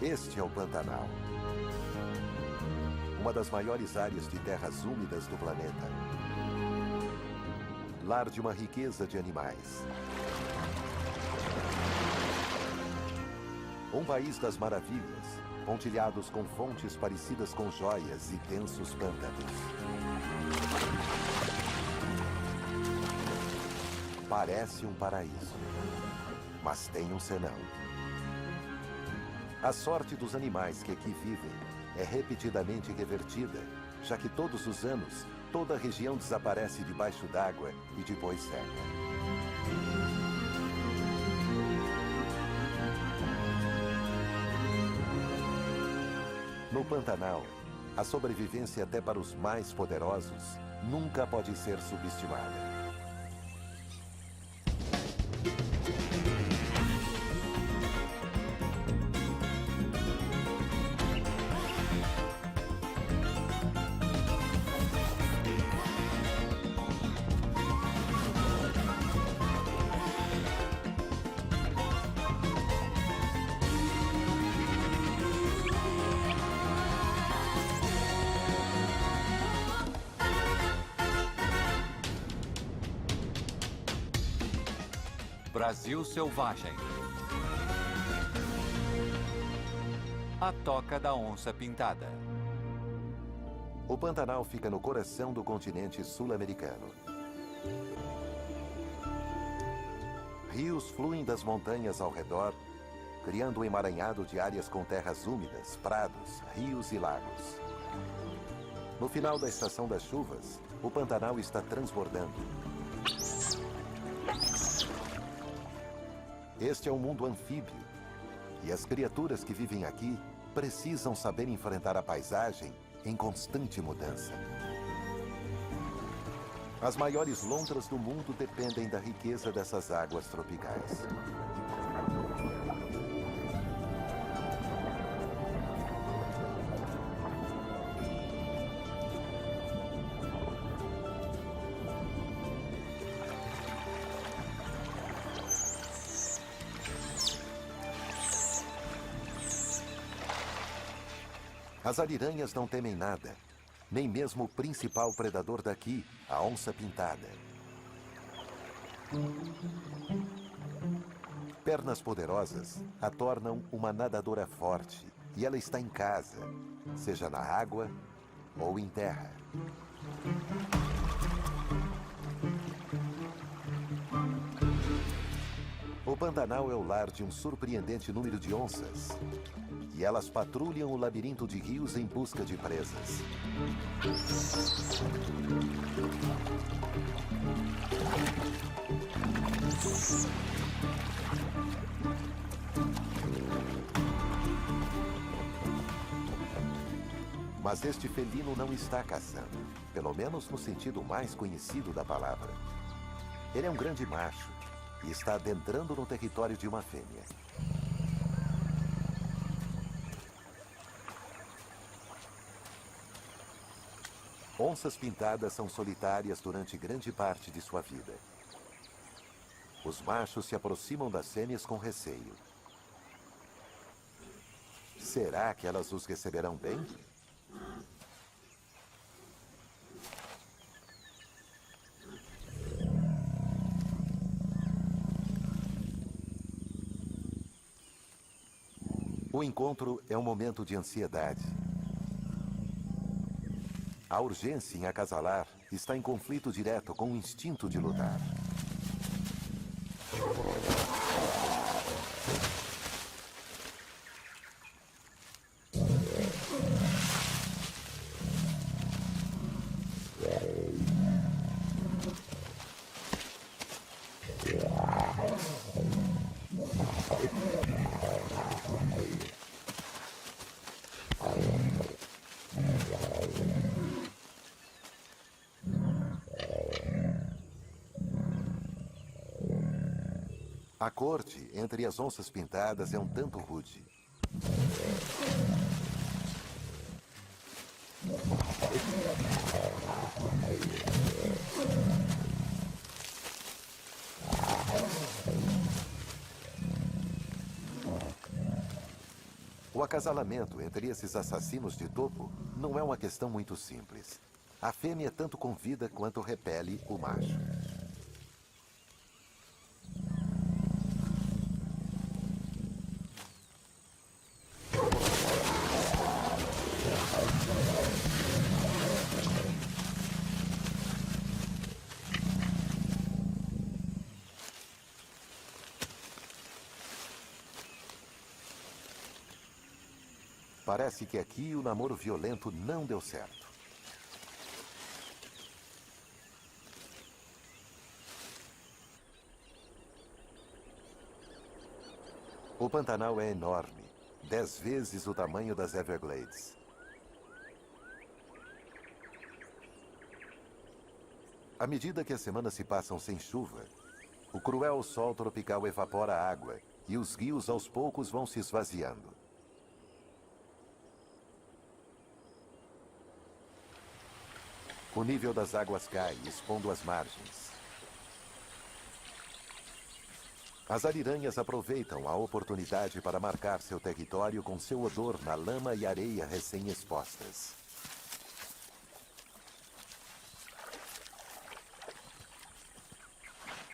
Este é o Pantanal, uma das maiores áreas de terras úmidas do planeta. Lar de uma riqueza de animais. Um país das maravilhas, pontilhados com fontes parecidas com joias e densos pântanos. Parece um paraíso, mas tem um senão. A sorte dos animais que aqui vivem é repetidamente revertida, já que todos os anos, toda a região desaparece debaixo d'água e depois seca. No Pantanal, a sobrevivência até para os mais poderosos nunca pode ser subestimada. Brasil Selvagem. A Toca da Onça Pintada. O Pantanal fica no coração do continente sul-americano. Rios fluem das montanhas ao redor, criando um emaranhado de áreas com terras úmidas, prados, rios e lagos. No final da estação das chuvas, o Pantanal está transbordando. Este é um mundo anfíbio, e as criaturas que vivem aqui precisam saber enfrentar a paisagem em constante mudança. As maiores lontras do mundo dependem da riqueza dessas águas tropicais. As ariranhas não temem nada, nem mesmo o principal predador daqui, a onça pintada. Pernas poderosas a tornam uma nadadora forte, e ela está em casa, seja na água ou em terra. O Pantanal é o lar de um surpreendente número de onças. E elas patrulham o labirinto de rios em busca de presas. Mas este felino não está caçando, pelo menos no sentido mais conhecido da palavra. Ele é um grande macho e está adentrando no território de uma fêmea. Onças pintadas são solitárias durante grande parte de sua vida. Os machos se aproximam das fêmeas com receio. Será que elas os receberão bem? O encontro é um momento de ansiedade. A urgência em acasalar está em conflito direto com o instinto de lutar. A corte entre as onças pintadas é um tanto rude. O O acasalamento entre esses assassinos de topo não é uma questão muito simples. A fêmea tanto convida quanto repele o macho. Parece que aqui o namoro violento não deu certo. O Pantanal é enorme, 10 vezes o tamanho das Everglades. À medida que as semanas se passam sem chuva, o cruel sol tropical evapora a água e os rios aos poucos vão se esvaziando. O nível das águas cai, expondo as margens. As ariranhas aproveitam a oportunidade para marcar seu território com seu odor na lama e areia recém-expostas.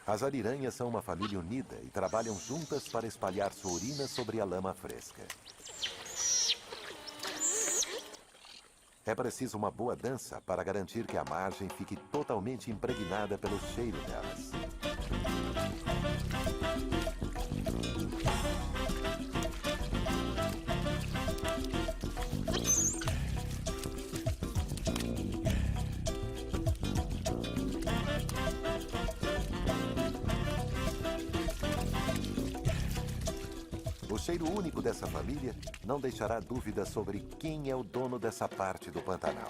As ariranhas são uma família unida e trabalham juntas para espalhar sua urina sobre a lama fresca. É preciso uma boa dança para garantir que a margem fique totalmente impregnada pelo cheiro delas. O cheiro único dessa família não deixará dúvida sobre quem é o dono dessa parte do Pantanal.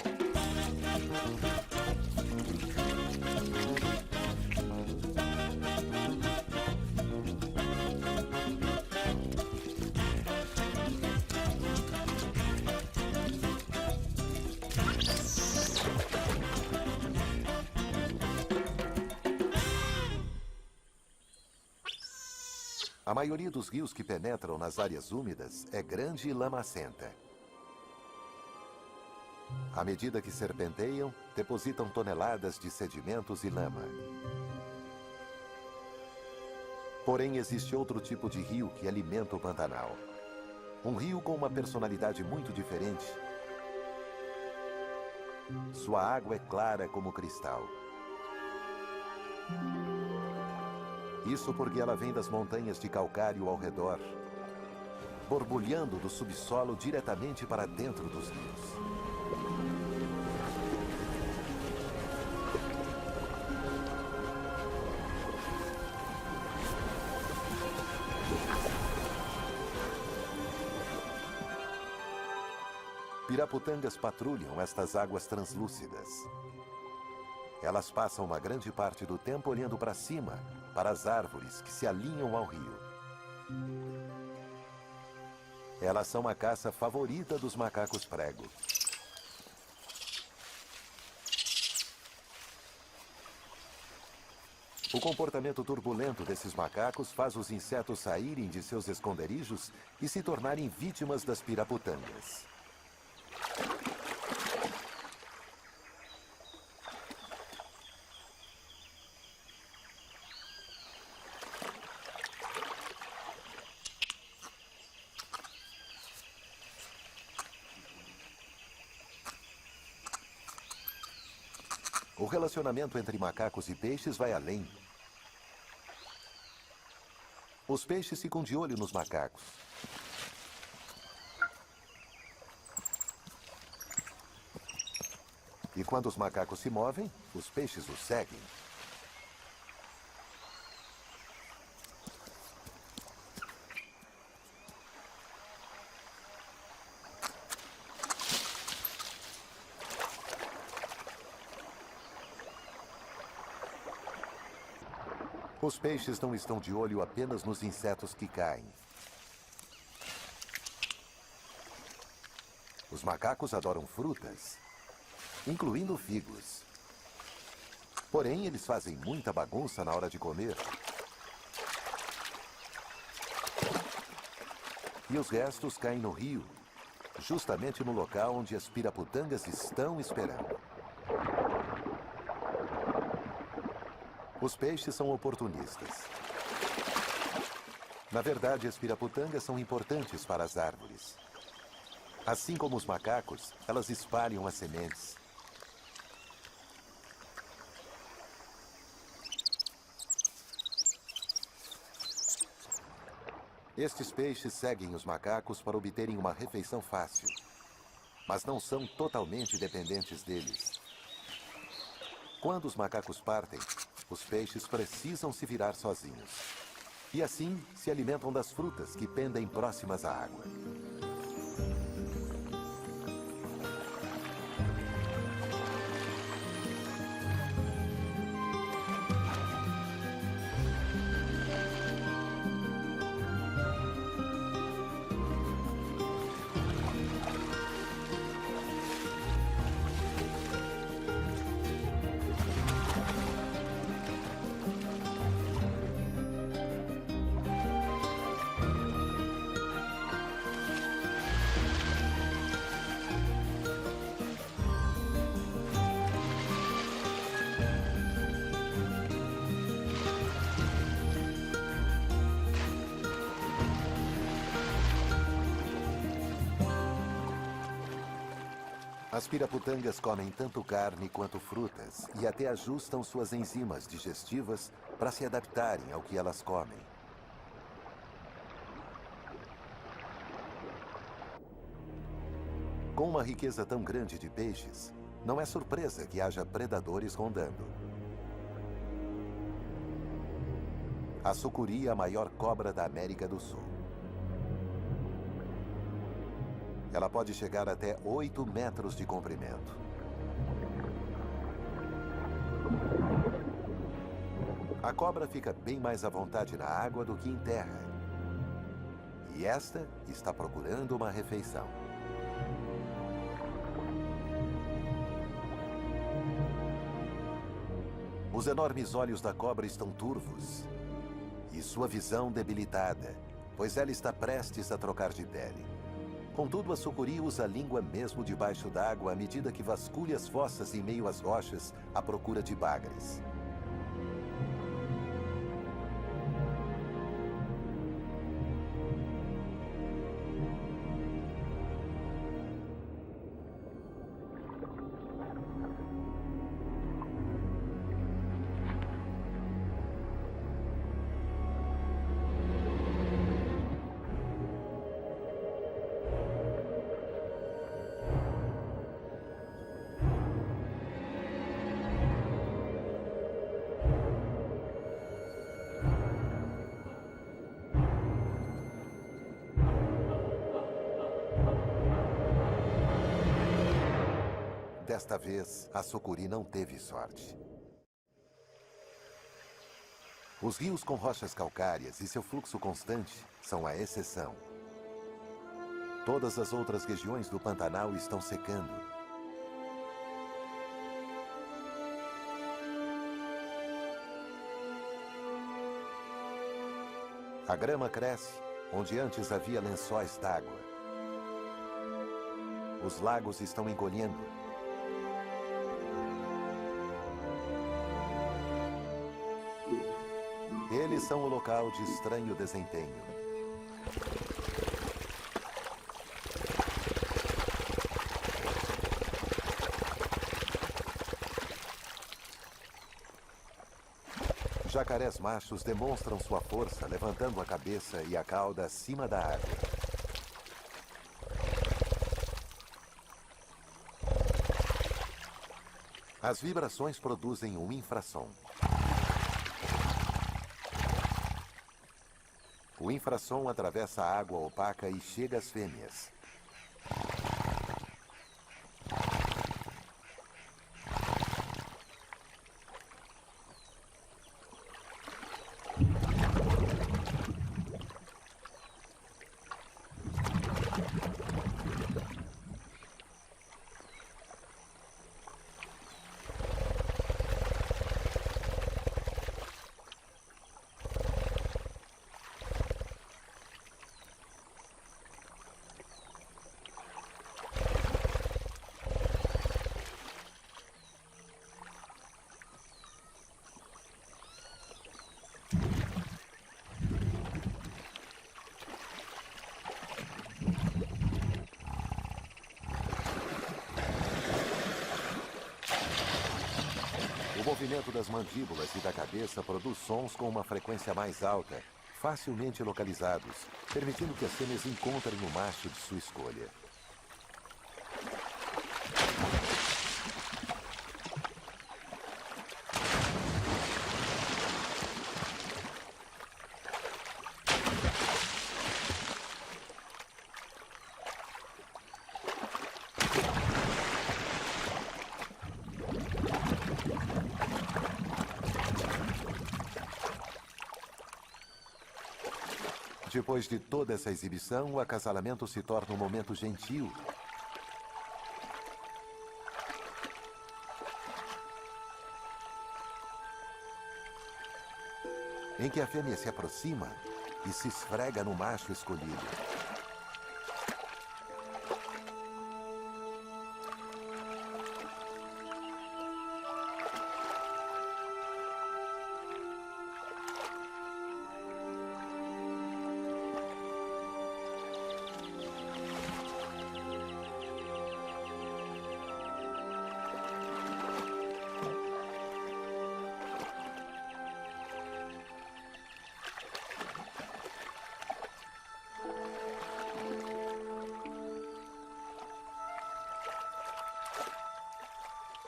A maioria dos rios que penetram nas áreas úmidas é grande e lamacenta. À medida que serpenteiam, depositam toneladas de sedimentos e lama. Porém, existe outro tipo de rio que alimenta o Pantanal. Um rio com uma personalidade muito diferente. Sua água é clara como cristal. Isso porque ela vem das montanhas de calcário ao redor, borbulhando do subsolo diretamente para dentro dos rios. Piraputangas patrulham estas águas translúcidas. Elas passam uma grande parte do tempo olhando para cima, para as árvores que se alinham ao rio. Elas são a caça favorita dos macacos prego. O comportamento turbulento desses macacos faz os insetos saírem de seus esconderijos e se tornarem vítimas das piraputangas. O relacionamento entre macacos e peixes vai além. Os peixes ficam de olho nos macacos. E quando os macacos se movem, os peixes os seguem. Os peixes não estão de olho apenas nos insetos que caem. Os macacos adoram frutas, incluindo figos. Porém, eles fazem muita bagunça na hora de comer. E os restos caem no rio, justamente no local onde as piraputangas estão esperando. Os peixes são oportunistas. Na verdade, as piraputangas são importantes para as árvores. Assim como os macacos, elas espalham as sementes. Estes peixes seguem os macacos para obterem uma refeição fácil, mas não são totalmente dependentes deles. Quando os macacos partem, os peixes precisam se virar sozinhos. E assim se alimentam das frutas que pendem próximas à água. As piraputangas comem tanto carne quanto frutas e até ajustam suas enzimas digestivas para se adaptarem ao que elas comem. Com uma riqueza tão grande de peixes, não é surpresa que haja predadores rondando. A sucuri é a maior cobra da América do Sul. Ela pode chegar até 8 metros de comprimento. A cobra fica bem mais à vontade na água do que em terra. E esta está procurando uma refeição. Os enormes olhos da cobra estão turvos e sua visão debilitada, pois ela está prestes a trocar de pele. Contudo, a sucuri usa a língua mesmo debaixo d'água à medida que vasculha as fossas em meio às rochas à procura de bagres. Desta vez, a sucuri não teve sorte. Os rios com rochas calcárias e seu fluxo constante são a exceção. Todas as outras regiões do Pantanal estão secando. A grama cresce onde antes havia lençóis d'água. Os lagos estão encolhendo. Eles são o local de estranho desempenho. Jacarés machos demonstram sua força levantando a cabeça e a cauda acima da água. As vibrações produzem um infrassom. O infrassom atravessa a água opaca e chega às fêmeas. movimento das mandíbulas e da cabeça produz sons com uma frequência mais alta, facilmente localizados, permitindo que as fêmeas encontrem o macho de sua escolha. Depois de toda essa exibição, o acasalamento se torna um momento gentil. Em que a fêmea se aproxima e se esfrega no macho escolhido.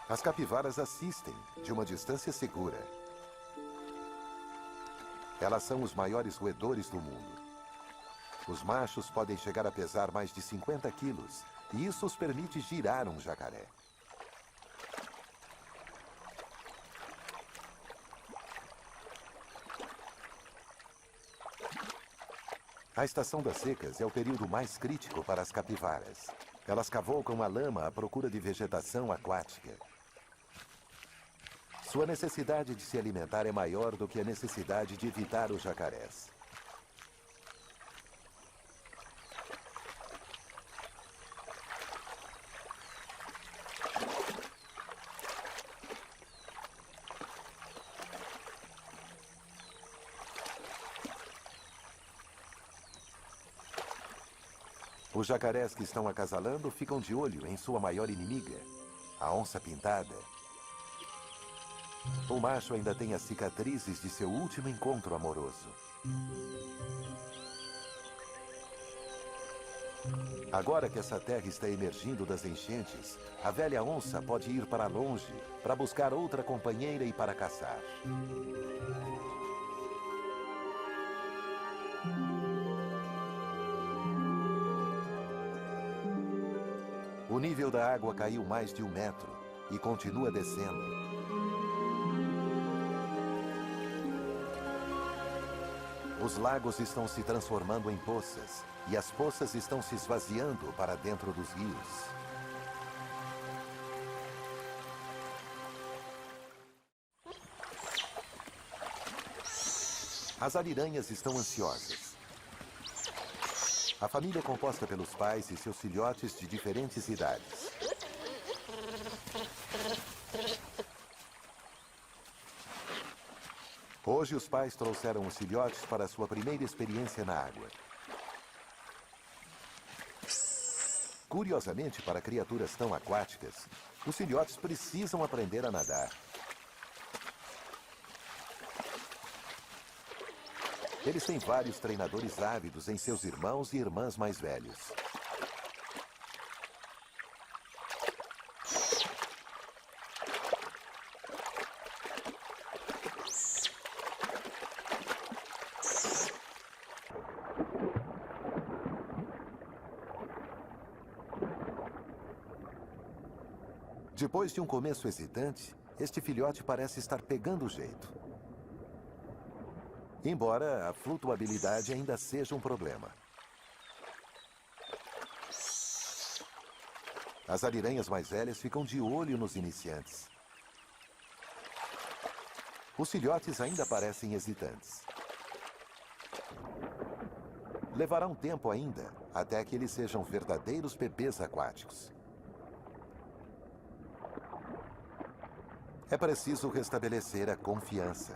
As capivaras assistem, de uma distância segura. Elas são os maiores roedores do mundo. Os machos podem chegar a pesar mais de 50 quilos, e isso os permite girar um jacaré. A estação das secas é o período mais crítico para as capivaras. Elas cavalgam a lama à procura de vegetação aquática. Sua necessidade de se alimentar é maior do que a necessidade de evitar os jacarés. Os jacarés que estão acasalando ficam de olho em sua maior inimiga, a onça-pintada. O macho ainda tem as cicatrizes de seu último encontro amoroso. Agora que essa terra está emergindo das enchentes, a velha onça pode ir para longe para buscar outra companheira e para caçar. O nível da água caiu mais de 1 metro e continua descendo. Os lagos estão se transformando em poças, e as poças estão se esvaziando para dentro dos rios. As ariranhas estão ansiosas. A família é composta pelos pais e seus filhotes de diferentes idades. Hoje, os pais trouxeram os filhotes para sua primeira experiência na água. Curiosamente, para criaturas tão aquáticas, os filhotes precisam aprender a nadar. Eles têm vários treinadores ávidos em seus irmãos e irmãs mais velhos. Depois de um começo hesitante, este filhote parece estar pegando o jeito. Embora a flutuabilidade ainda seja um problema. As ariranhas mais velhas ficam de olho nos iniciantes. Os filhotes ainda parecem hesitantes. Levará um tempo ainda, até que eles sejam verdadeiros bebês aquáticos. É preciso restabelecer a confiança.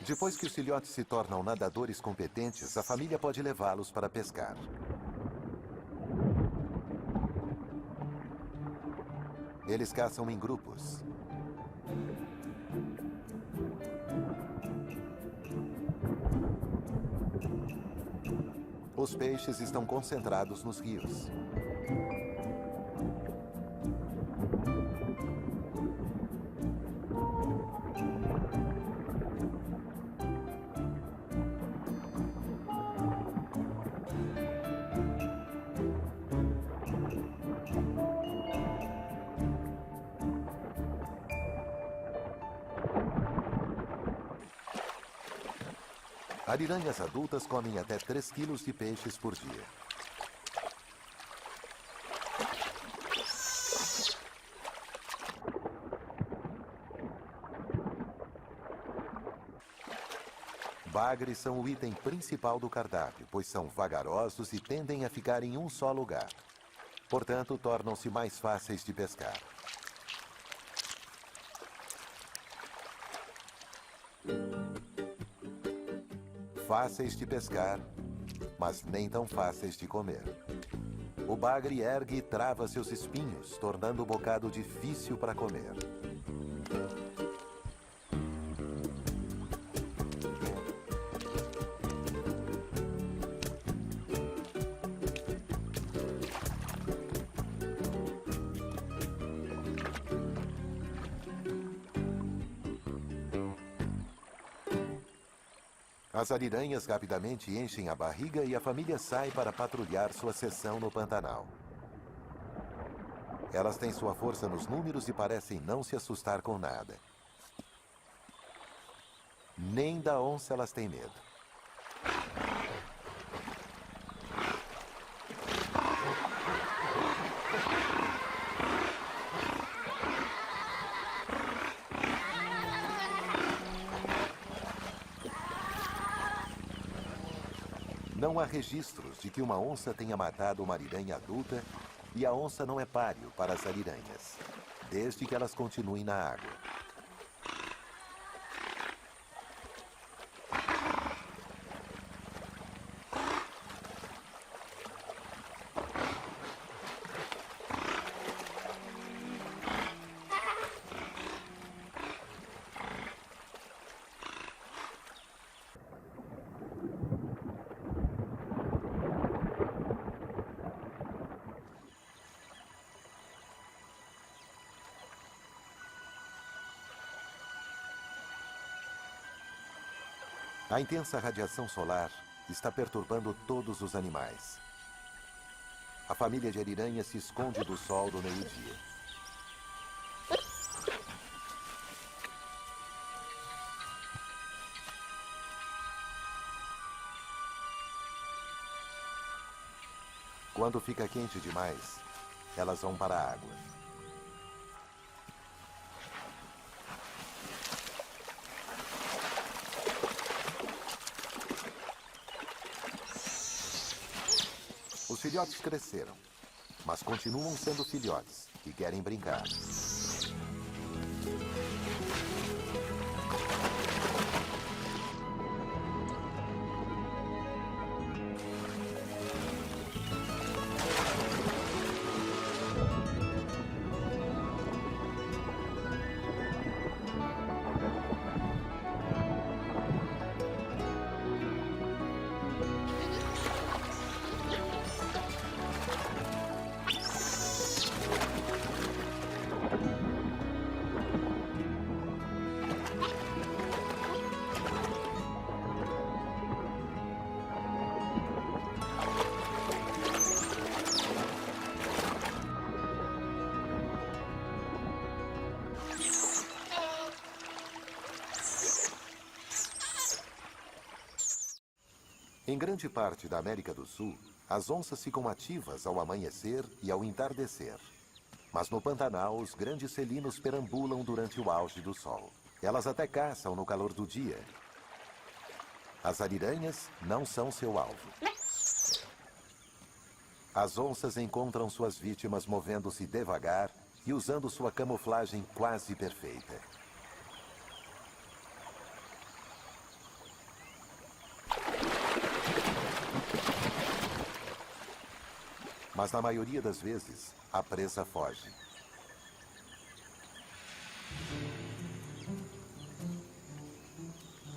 Depois que os filhotes se tornam nadadores competentes, a família pode levá-los para pescar. Eles caçam em grupos. Os peixes estão concentrados nos rios. Ariranhas adultas comem até 3 quilos de peixes por dia. Bagres são o item principal do cardápio, pois são vagarosos e tendem a ficar em um só lugar. Portanto, tornam-se mais fáceis de pescar. Fáceis de pescar, mas nem tão fáceis de comer. O bagre ergue e trava seus espinhos, tornando o bocado difícil para comer. As ariranhas rapidamente enchem a barriga e a família sai para patrulhar sua seção no Pantanal. Elas têm sua força nos números e parecem não se assustar com nada. Nem da onça elas têm medo. Não há registros de que uma onça tenha matado uma ariranha adulta e a onça não é páreo para as ariranhas, desde que elas continuem na água. A intensa radiação solar está perturbando todos os animais. A família de ariranhas se esconde do sol do meio-dia. Quando fica quente demais, elas vão para a água. Os filhotes cresceram, mas continuam sendo filhotes e querem brincar. Em grande parte da América do Sul, as onças ficam ativas ao amanhecer e ao entardecer. Mas no Pantanal, os grandes felinos perambulam durante o auge do sol. Elas até caçam no calor do dia. As ariranhas não são seu alvo. As onças encontram suas vítimas movendo-se devagar e usando sua camuflagem quase perfeita. Mas na maioria das vezes, a presa foge.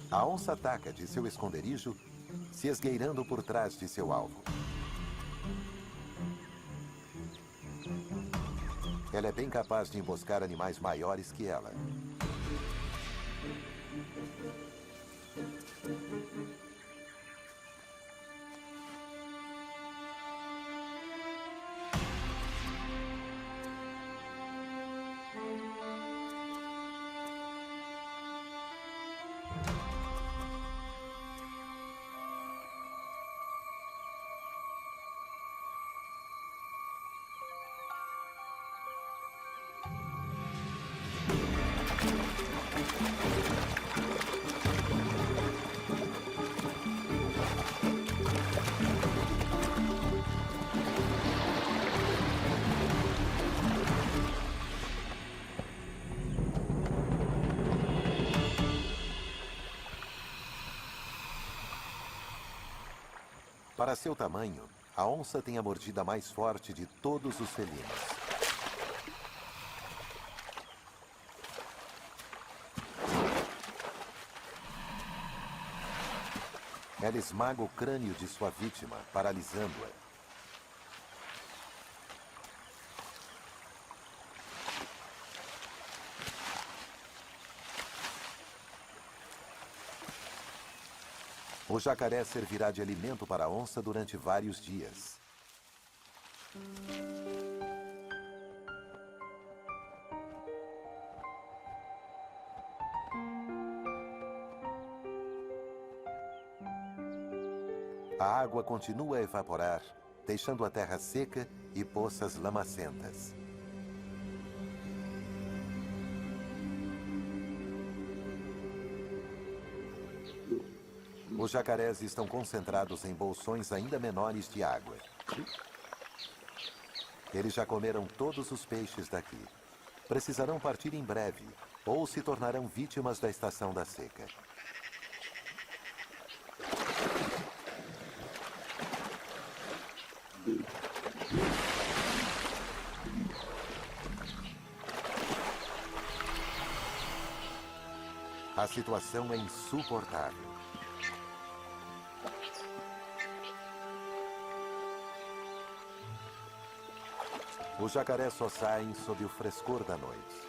A onça ataca de seu esconderijo, se esgueirando por trás de seu alvo. Ela é bem capaz de emboscar animais maiores que ela. Para seu tamanho, a onça tem a mordida mais forte de todos os felinos. Ela esmaga o crânio de sua vítima, paralisando-a. O jacaré servirá de alimento para a onça durante vários dias. A água continua a evaporar, deixando a terra seca e poças lamacentas. Os jacarés estão concentrados em bolsões ainda menores de água. Eles já comeram todos os peixes daqui. Precisarão partir em breve, ou se tornarão vítimas da estação da seca. A situação é insuportável. Os jacarés só saem sob o frescor da noite.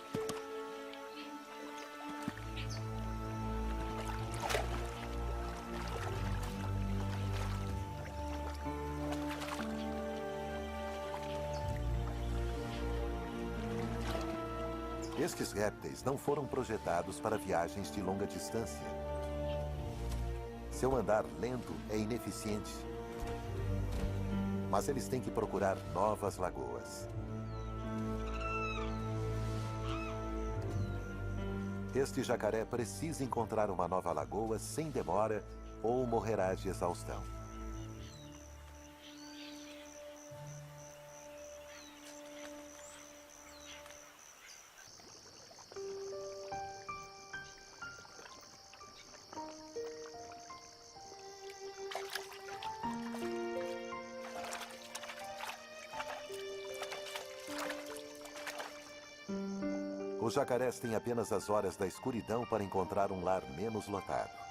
Estes répteis não foram projetados para viagens de longa distância. Seu andar lento é ineficiente. Mas eles têm que procurar novas lagoas. Este jacaré precisa encontrar uma nova lagoa sem demora ou morrerá de exaustão. Os jacarés têm apenas as horas da escuridão para encontrar um lar menos lotado.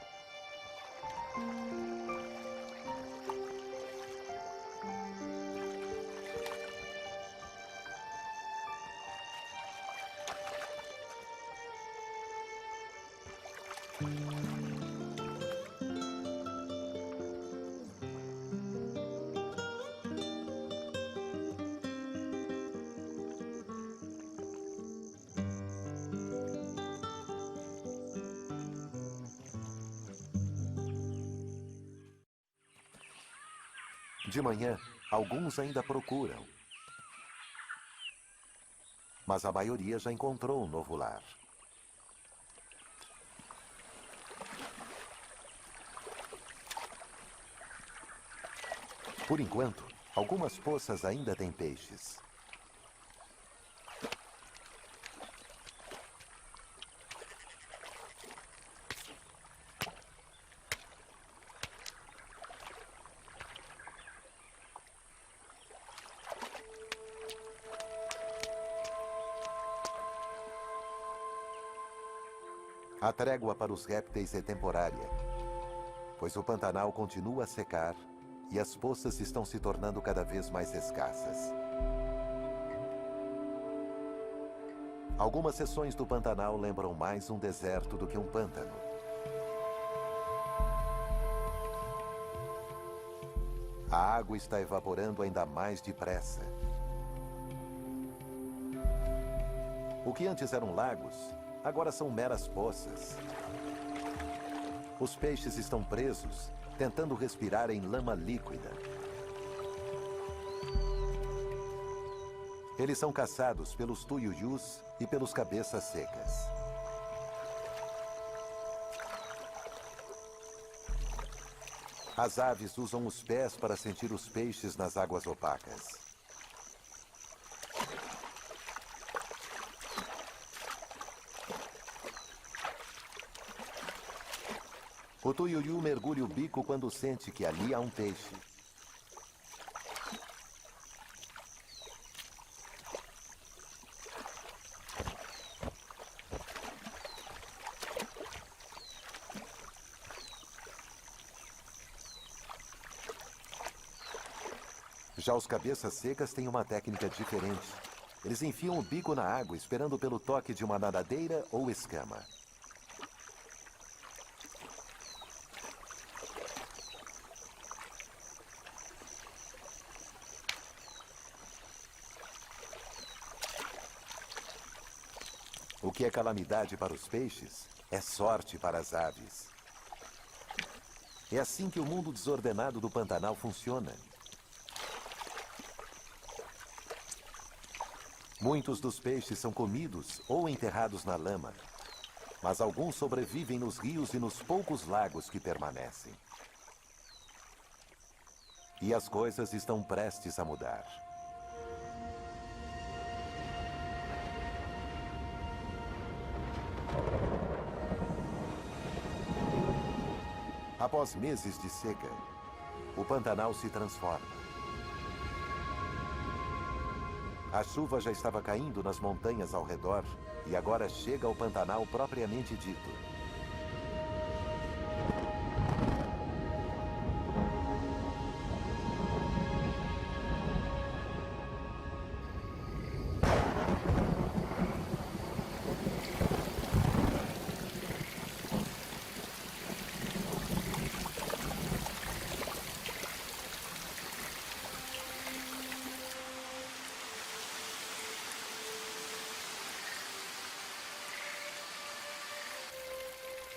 De manhã, alguns ainda procuram. Mas a maioria já encontrou um novo lar. Por enquanto, algumas poças ainda têm peixes. A trégua para os répteis é temporária, pois o Pantanal continua a secar e as poças estão se tornando cada vez mais escassas. Algumas seções do Pantanal lembram mais um deserto do que um pântano. A água está evaporando ainda mais depressa. O que antes eram lagos, agora são meras poças. Os peixes estão presos, tentando respirar em lama líquida. Eles são caçados pelos tuiuius e pelos cabeças secas. As aves usam os pés para sentir os peixes nas águas opacas. O tuiuiu mergulha o bico quando sente que ali há um peixe. Já os cabeças secas têm uma técnica diferente. Eles enfiam o bico na água, esperando pelo toque de uma nadadeira ou escama. O que é calamidade para os peixes é sorte para as aves. É assim que o mundo desordenado do Pantanal funciona. Muitos dos peixes são comidos ou enterrados na lama, mas alguns sobrevivem nos rios e nos poucos lagos que permanecem. E as coisas estão prestes a mudar. Após meses de seca, o Pantanal se transforma. A chuva já estava caindo nas montanhas ao redor e agora chega ao Pantanal propriamente dito.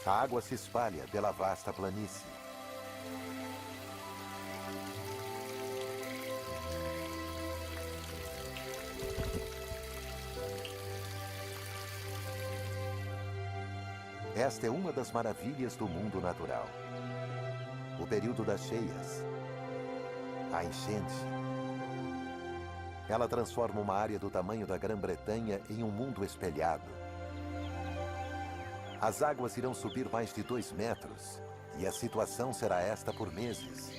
A água se espalha pela vasta planície. Esta é uma das maravilhas do mundo natural. O período das cheias, a enchente. Ela transforma uma área do tamanho da Grã-Bretanha em um mundo espelhado. As águas irão subir mais de 2 metros, e a situação será esta por meses.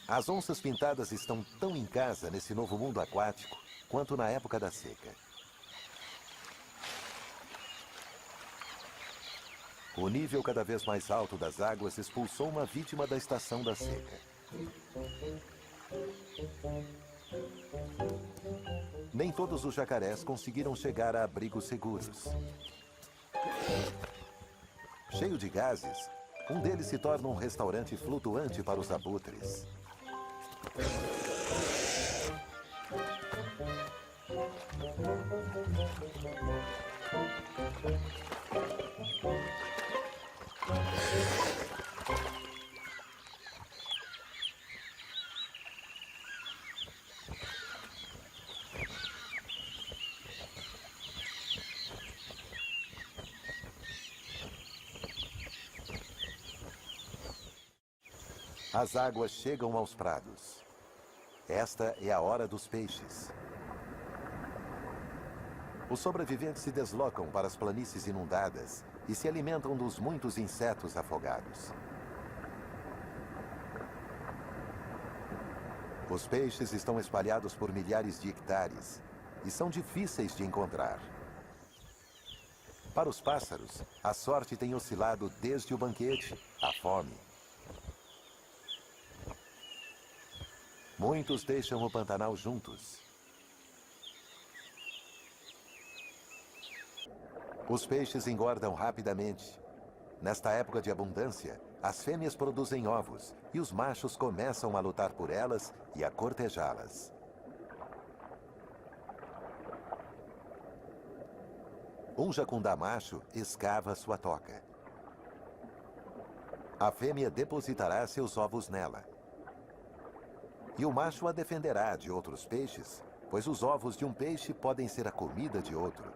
As onças pintadas estão tão em casa nesse novo mundo aquático, quanto na época da seca. O nível cada vez mais alto das águas expulsou uma vítima da estação da seca. Nem todos os jacarés conseguiram chegar a abrigos seguros. Cheio de gases, um deles se torna um restaurante flutuante para os abutres. As águas chegam aos prados. Esta é a hora dos peixes. Os sobreviventes se deslocam para as planícies inundadas e se alimentam dos muitos insetos afogados. Os peixes estão espalhados por milhares de hectares e são difíceis de encontrar. Para os pássaros, a sorte tem oscilado desde o banquete à fome. Muitos deixam o Pantanal juntos. Os peixes engordam rapidamente. Nesta época de abundância, as fêmeas produzem ovos e os machos começam a lutar por elas e a cortejá-las. Um jacundá macho escava sua toca. A fêmea depositará seus ovos nela. E o macho a defenderá de outros peixes, pois os ovos de um peixe podem ser a comida de outro.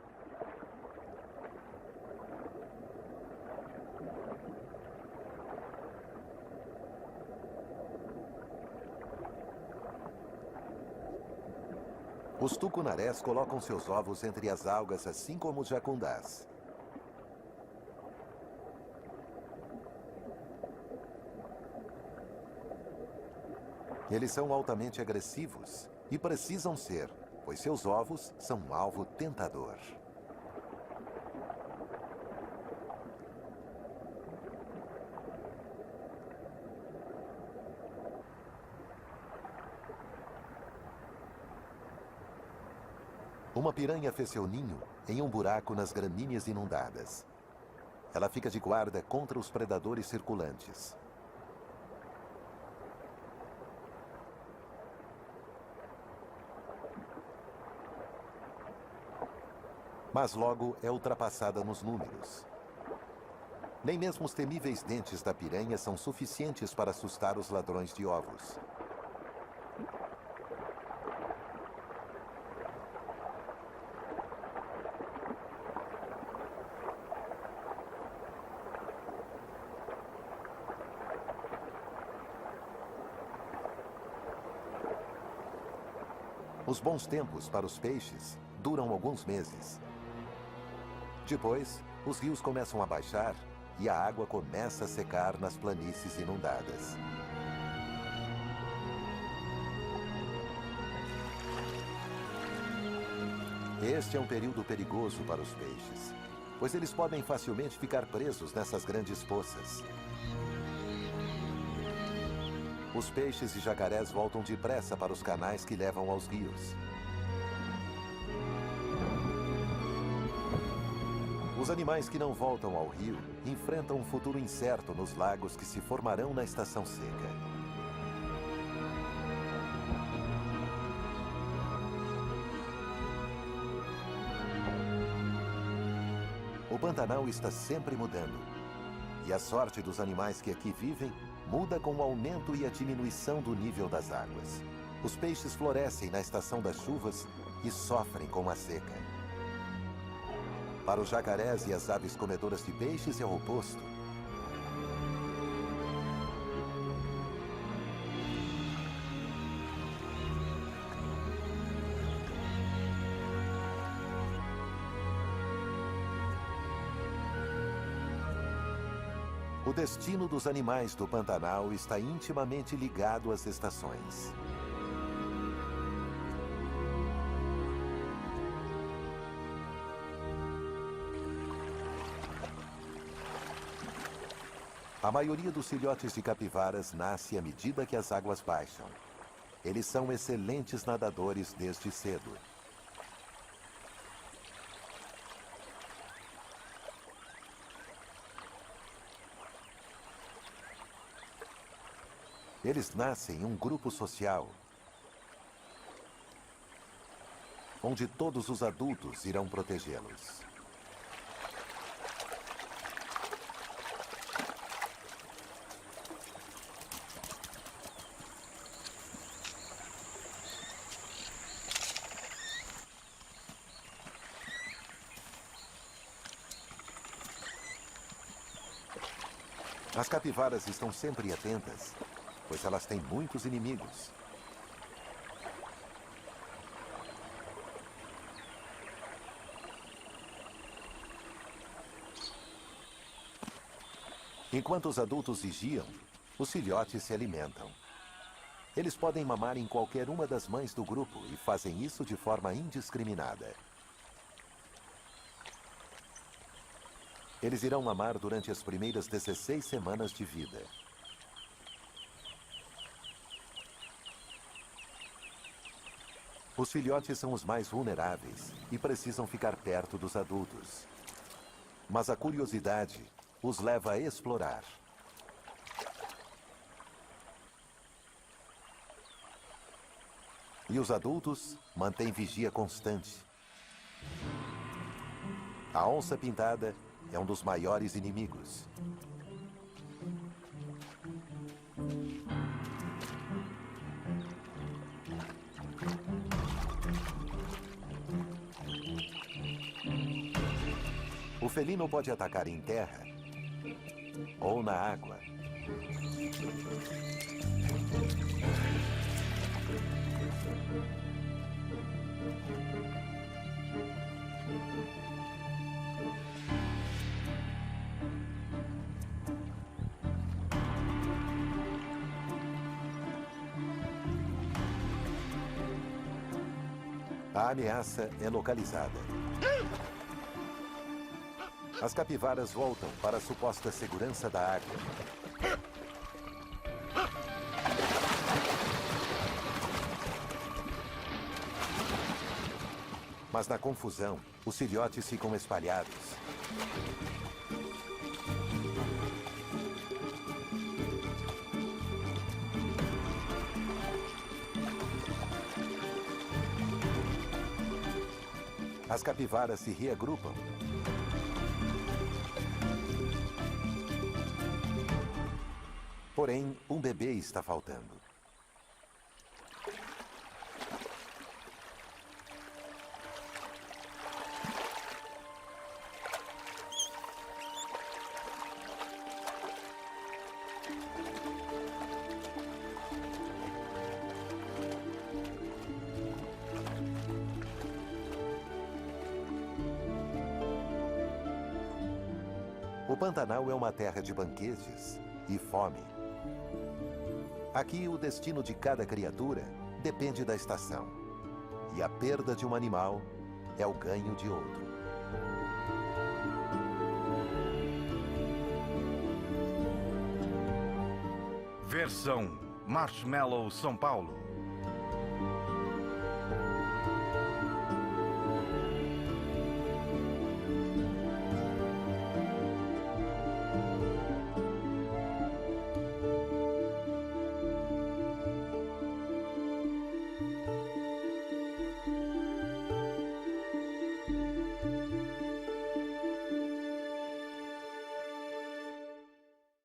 Os tucunarés colocam seus ovos entre as algas, assim como os jacundás. Eles são altamente agressivos e precisam ser, pois seus ovos são um alvo tentador. Uma piranha fez seu ninho em um buraco nas gramíneas inundadas. Ela fica de guarda contra os predadores circulantes. Mas logo é ultrapassada nos números. Nem mesmo os temíveis dentes da piranha são suficientes para assustar os ladrões de ovos. Os bons tempos para os peixes duram alguns meses. Depois, os rios começam a baixar e a água começa a secar nas planícies inundadas. Este é um período perigoso para os peixes, pois eles podem facilmente ficar presos nessas grandes poças. Os peixes e jacarés voltam depressa para os canais que levam aos rios. Os animais que não voltam ao rio enfrentam um futuro incerto nos lagos que se formarão na estação seca. O Pantanal está sempre mudando, e a sorte dos animais que aqui vivem muda com o aumento e a diminuição do nível das águas. Os peixes florescem na estação das chuvas e sofrem com a seca. Para os jacarés e as aves comedoras de peixes é o oposto. O destino dos animais do Pantanal está intimamente ligado às estações. A maioria dos filhotes de capivaras nasce à medida que as águas baixam. Eles são excelentes nadadores desde cedo. Eles nascem em um grupo social, onde todos os adultos irão protegê-los. As capivaras estão sempre atentas, pois elas têm muitos inimigos. Enquanto os adultos vigiam, os filhotes se alimentam. Eles podem mamar em qualquer uma das mães do grupo e fazem isso de forma indiscriminada. Eles irão mamar durante as primeiras 16 semanas de vida. Os filhotes são os mais vulneráveis e precisam ficar perto dos adultos. Mas a curiosidade os leva a explorar. E os adultos mantêm vigia constante. A onça-pintada é um dos maiores inimigos. O felino pode atacar em terra ou na água. A ameaça é localizada. As capivaras voltam para a suposta segurança da água. Mas na confusão, os filhotes ficam espalhados. As capivaras se reagrupam. Porém, um bebê está faltando. O Pantanal é uma terra de banquetes e fome. Aqui, o destino de cada criatura depende da estação. E a perda de um animal é o ganho de outro. Versão Marshmallow São Paulo.